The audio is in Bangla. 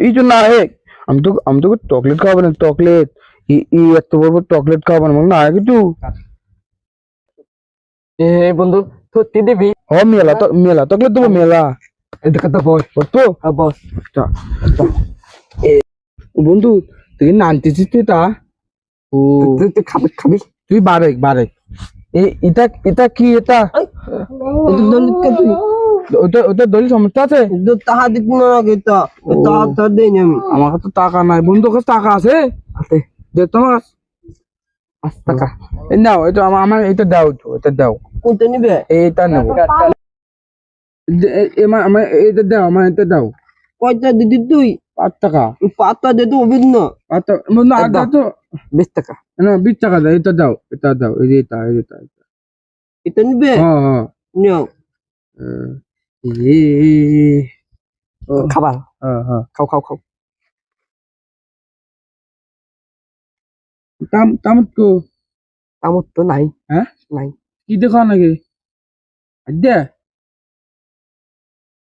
এই জন্য আহে আমি তো চকলেট খাবো না চকলেট এই এত বড় বড় চকলেট খাবো না না কিছু এ বন্ধু সত্যি দিবি? হ মেলা চকলেট দেবো মেলা এদিকে তো বস। তো বস। আচ্ছা আচ্ছা বন্ধু তুই নানতেছিস তুই তা ও তুই খাবি খাবি? তুই বারেক এটা এটা কি এটা ওটা দড়ি সমস্যা আছে টাকা দিত না আগে তা টাকা দেই আমি। আমার কাছে টাকা নাই বন্ধু কাছে টাকা আছে আছে যে তোমার 5 টাকা এই নাও এটা আমার এটা দাও তো এটা দাও কোনটা নিবে? এইটা নেবো আমার এটা দাও আমার এটা দাও কয়টা দিদি তুই? 5 টাকা পাতা দে তো অভিন্ন। আচ্ছা বন্ধু আর দাও তো 20 টাকা। না 20 টাকা দাও এটা দাও এই এটা এটা নিবে? হ্যাঁ হ্যাঁ নিও। খাবার? হ্যাঁ খাও খাও খাও। তামত কো আমার তো নাই। হ্যাঁ নাই। কি দেখা নাকি দে